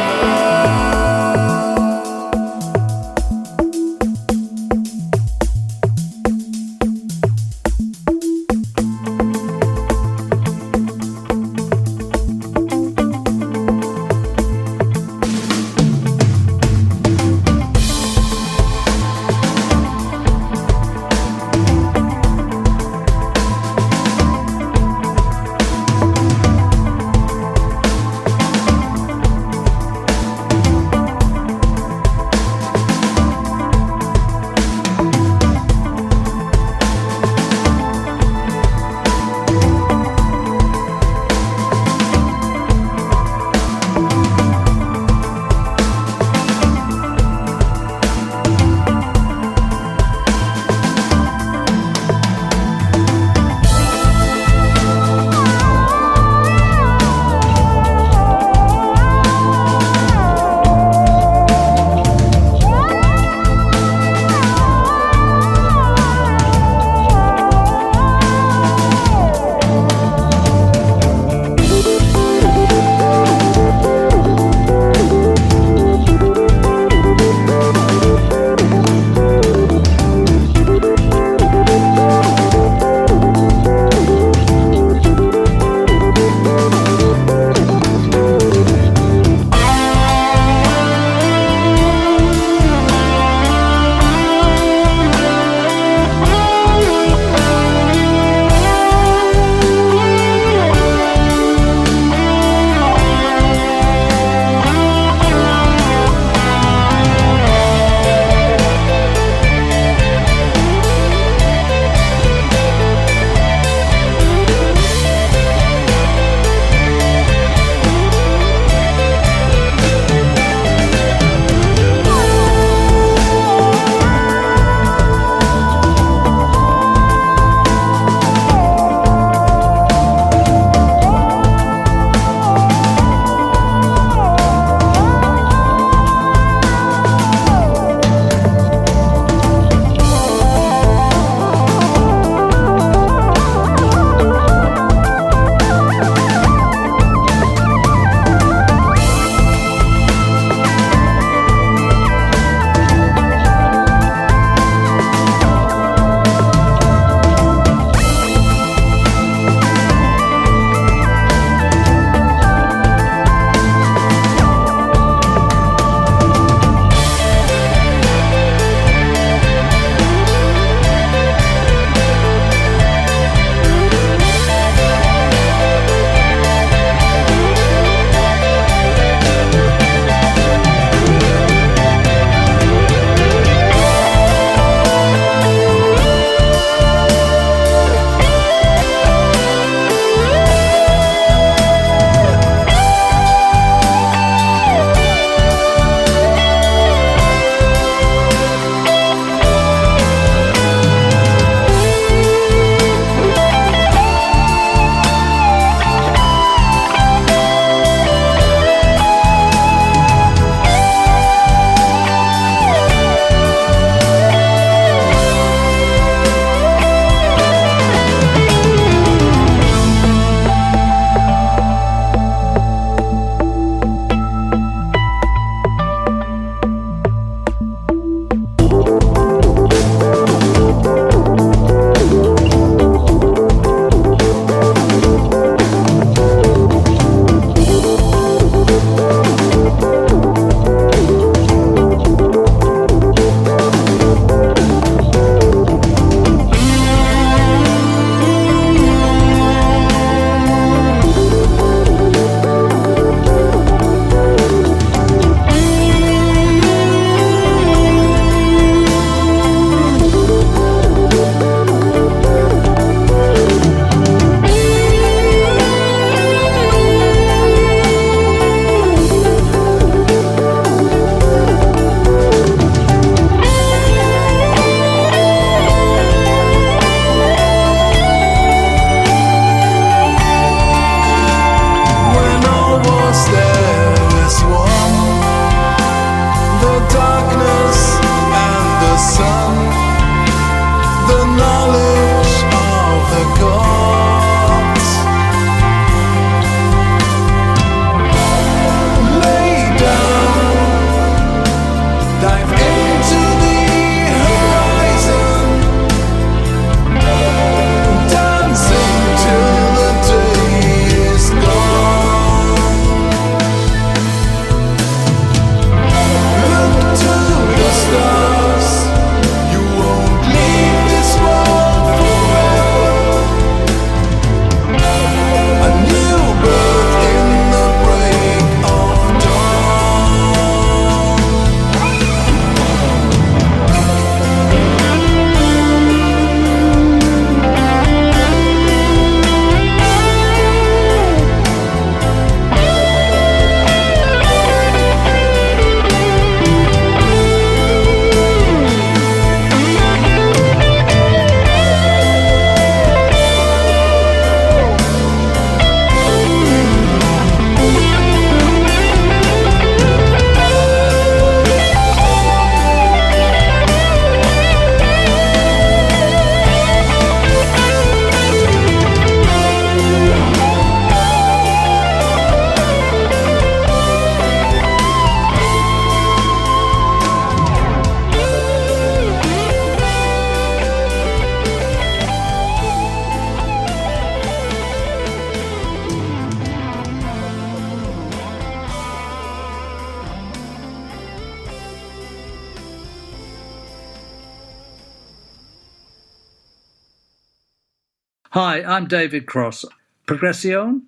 Hi, I'm David Cross. Progresión?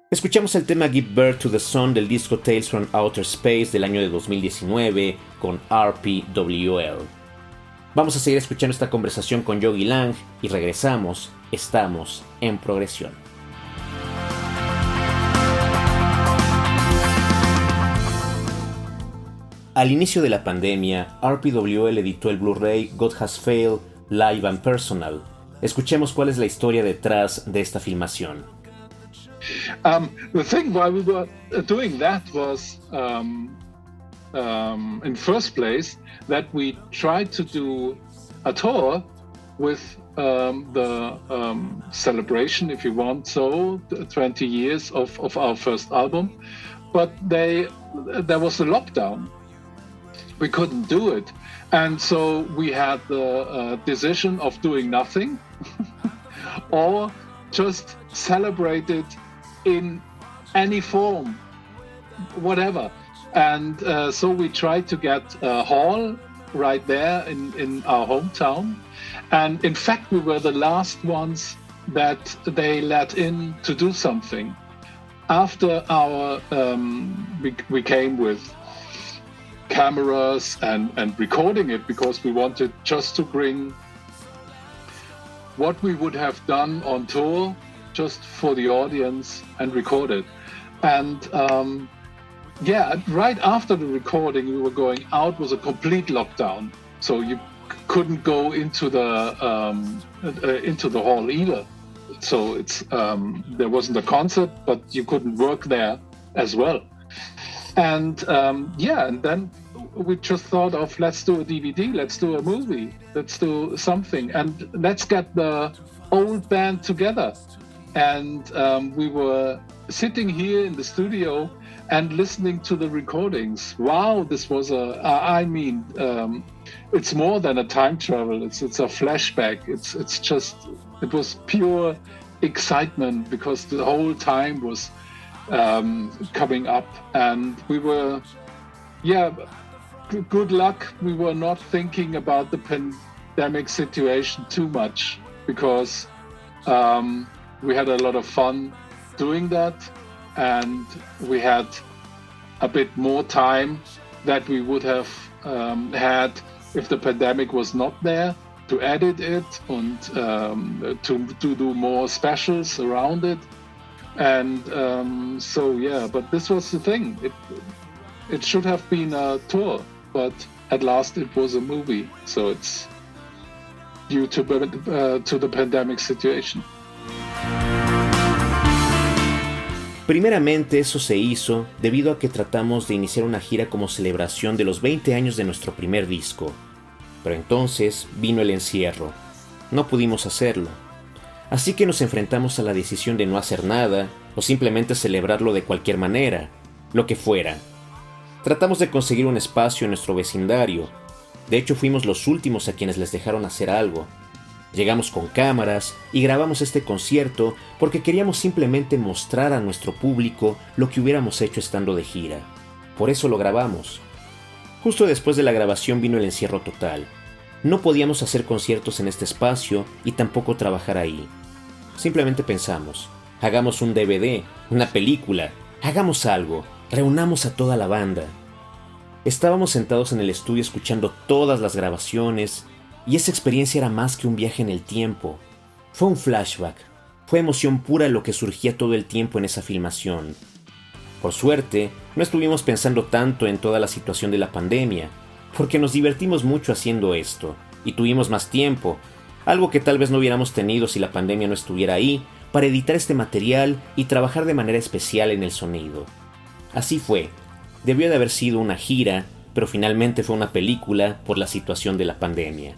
Escuchamos el tema Give Birth to the Sun del disco Tales from Outer Space del año de 2019 con RPWL. Vamos a seguir escuchando esta conversación con Yogi Lang y regresamos. Estamos en Progresión. Al inicio de la pandemia, RPWL editó el Blu-ray God Has Failed Live and Personal. Escuchemos cuál es la historia detrás de esta filmación. The thing why we were doing that was, in first place, that we tried to do a tour with the celebration, if you want so, 20 years of our first album, but there was a lockdown. We couldn't do it, and so we had the decision of doing nothing or just celebrate it in any form, whatever. And so we tried to get a hall right there in our hometown. And in fact, we were the last ones that they let in to do something. After our, we came with cameras and recording it, because we wanted just to bring what we would have done on tour just for the audience and record it. And right after the recording, we were going out, was a complete lockdown. So you couldn't go into the hall either. So it's there wasn't a concert, but you couldn't work there as well. And and then we just thought of, let's do a DVD, let's do a movie, let's do something, and let's get the old band together. And we were sitting here in the studio and listening to the recordings. Wow, this was it's more than a time travel. It's a flashback. It was pure excitement, because the whole time was coming up, and we were, good luck. We were not thinking about the pandemic situation too much, because we had a lot of fun doing that, and we had a bit more time that we would have had if the pandemic was not there, to edit it and to do more specials around it. And but this was the thing. It should have been a tour, but at last it was a movie. So it's due to the pandemic situation. Primeramente, eso se hizo debido a que tratamos de iniciar una gira como celebración de los 20 años de nuestro primer disco. Pero entonces vino el encierro. No pudimos hacerlo. Así que nos enfrentamos a la decisión de no hacer nada o simplemente celebrarlo de cualquier manera, lo que fuera. Tratamos de conseguir un espacio en nuestro vecindario. De hecho, fuimos los últimos a quienes les dejaron hacer algo. Llegamos con cámaras y grabamos este concierto porque queríamos simplemente mostrar a nuestro público lo que hubiéramos hecho estando de gira. Por eso lo grabamos. Justo después de la grabación vino el encierro total. No podíamos hacer conciertos en este espacio y tampoco trabajar ahí. Simplemente pensamos, hagamos un DVD, una película, hagamos algo, reunamos a toda la banda. Estábamos sentados en el estudio escuchando todas las grabaciones, y esa experiencia era más que un viaje en el tiempo. Fue un flashback, fue emoción pura lo que surgía todo el tiempo en esa filmación. Por suerte, no estuvimos pensando tanto en toda la situación de la pandemia, porque nos divertimos mucho haciendo esto, y tuvimos más tiempo, algo que tal vez no hubiéramos tenido si la pandemia no estuviera ahí, para editar este material y trabajar de manera especial en el sonido. Así fue, debió de haber sido una gira, pero finalmente fue una película por la situación de la pandemia.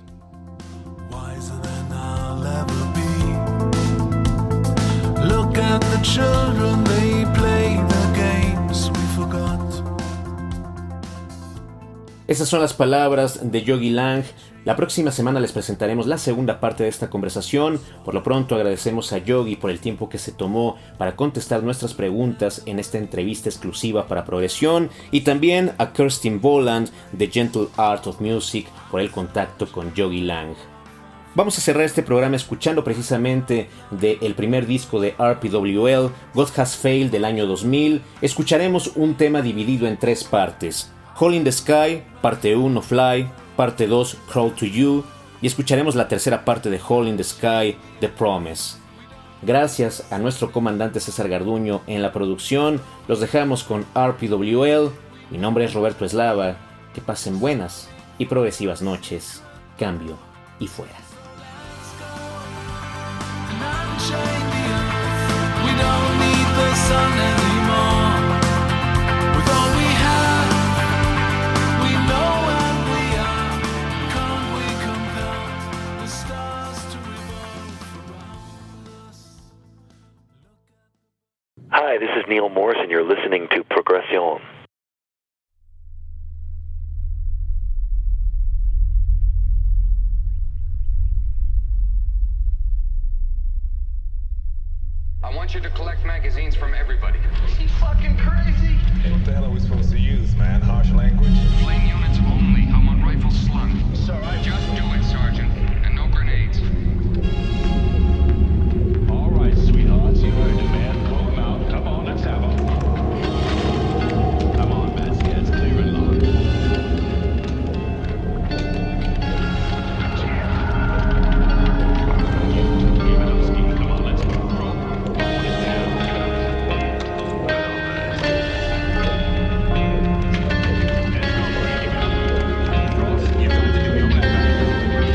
Look at the children, they play the games we forgot. Esas son las palabras de Yogi Lang La próxima semana les presentaremos la segunda parte de esta conversación. Por lo pronto agradecemos a Yogi por el tiempo que se tomó para contestar nuestras preguntas en esta entrevista exclusiva para Progresión, y también a Kerstin Boland de Gentle Art of Music por el contacto con Yogi Lang. Vamos a cerrar este programa escuchando precisamente del primer disco de RPWL, God Has Failed, del año 2000. Escucharemos un tema dividido en 3 partes: Hole in the Sky, parte 1 Fly, parte 2 Crawl to You, y escucharemos la tercera parte de Hole in the Sky, The Promise. Gracias a nuestro comandante César Garduño en la producción. Los dejamos con RPWL. Mi nombre es Roberto Eslava. Que pasen buenas y progresivas noches. Cambio y fuera. We don't need the sun anymore. With all we have, we know what we are. Can't we compel the stars to revolve around us? Hi, this is Neil Morse, and you're listening to Progresión. I want you to collect magazines from everybody. Is he fucking crazy? What the hell are we supposed to use, man? Harsh language? Flame units only. I want rifles slung. Sir, Just do it, Sergeant. And no grenades. All right, sweethearts, you heard it, man. Pull them out. Come on, let's have them. Come on, man. It's clear and locked. Come on, let's go. You got to do your best.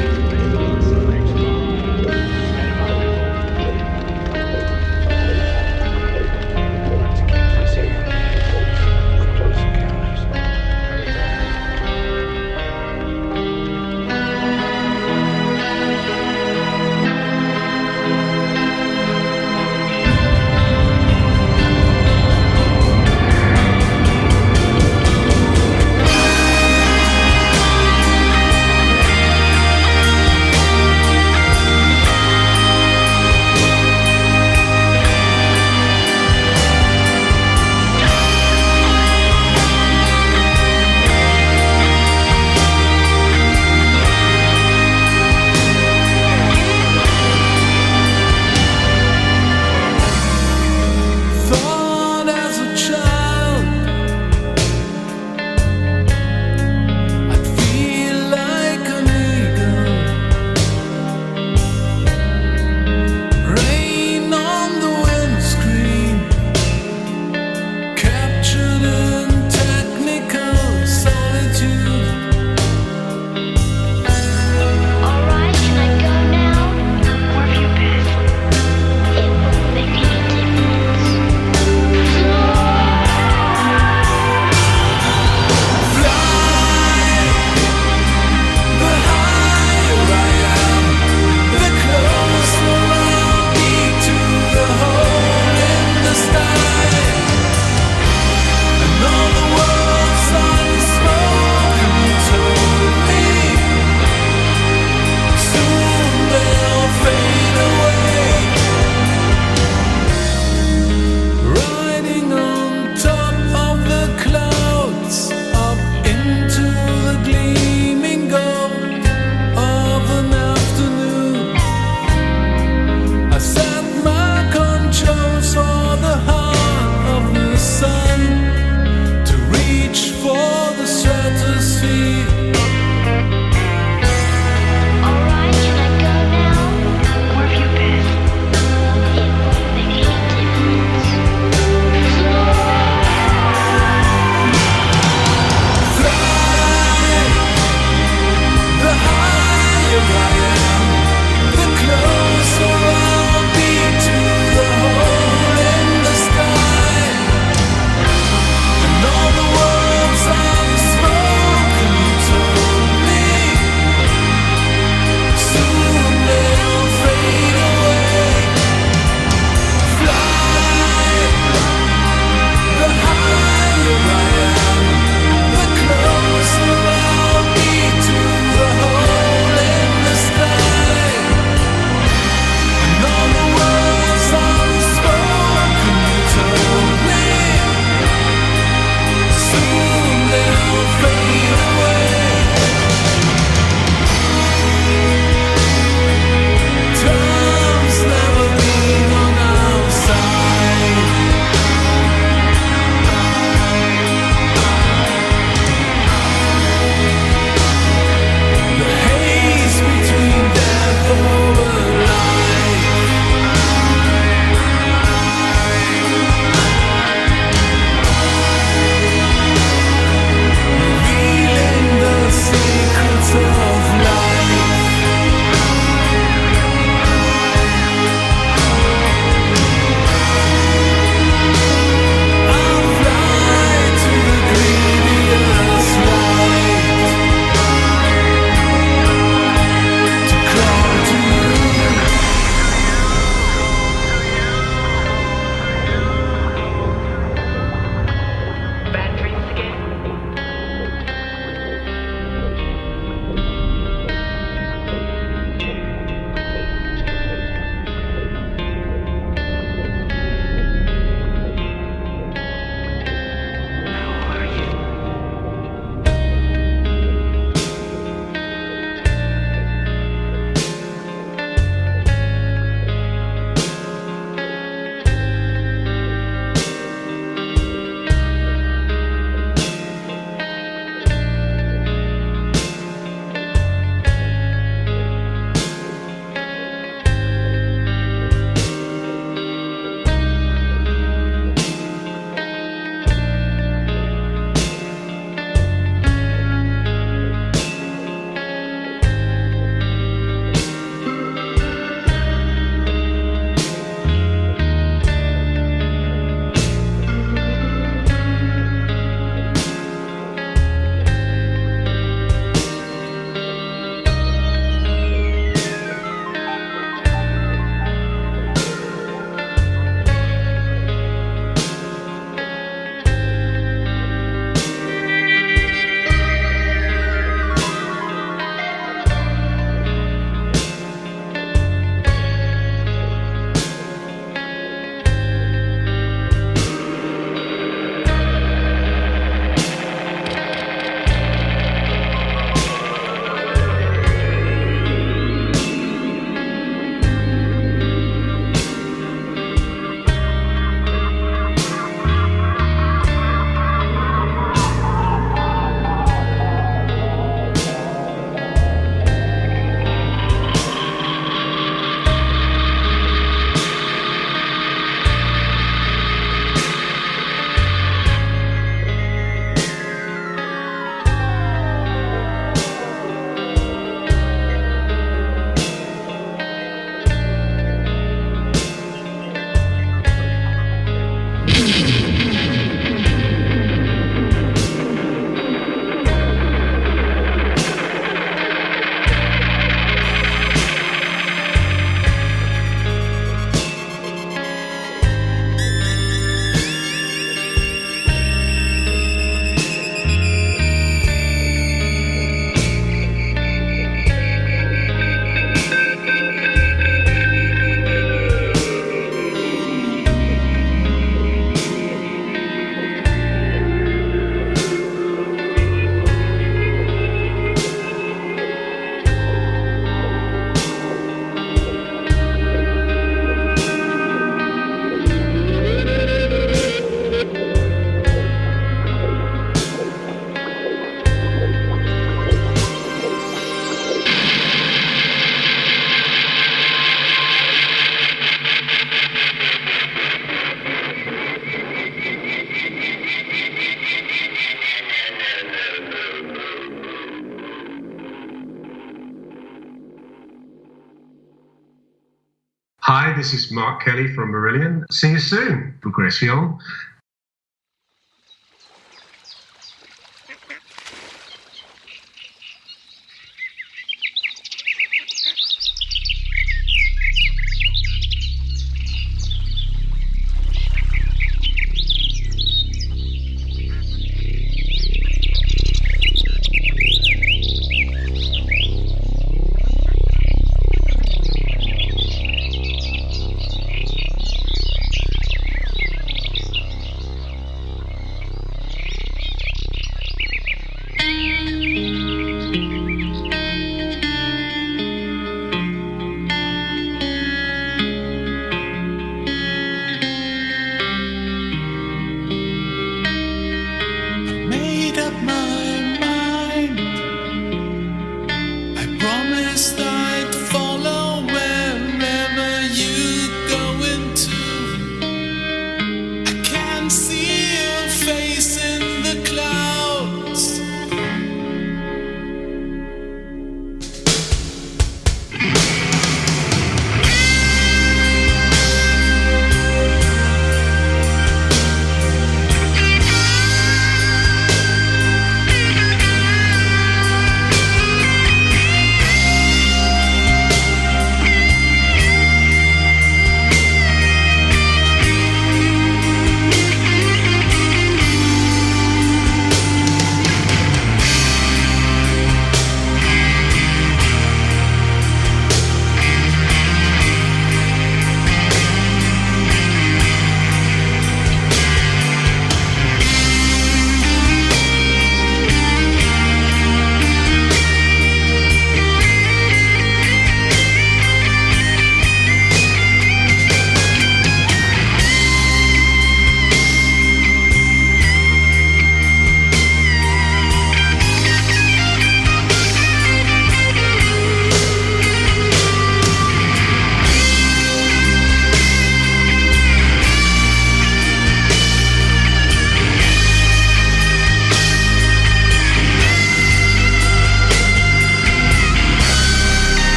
Hi, this is Mark Kelly from Marillion. See you soon. Progresión.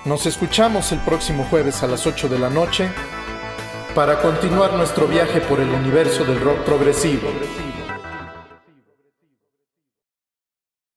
Nos escuchamos el próximo jueves a las 8 de la noche para continuar nuestro viaje por el universo del rock progresivo.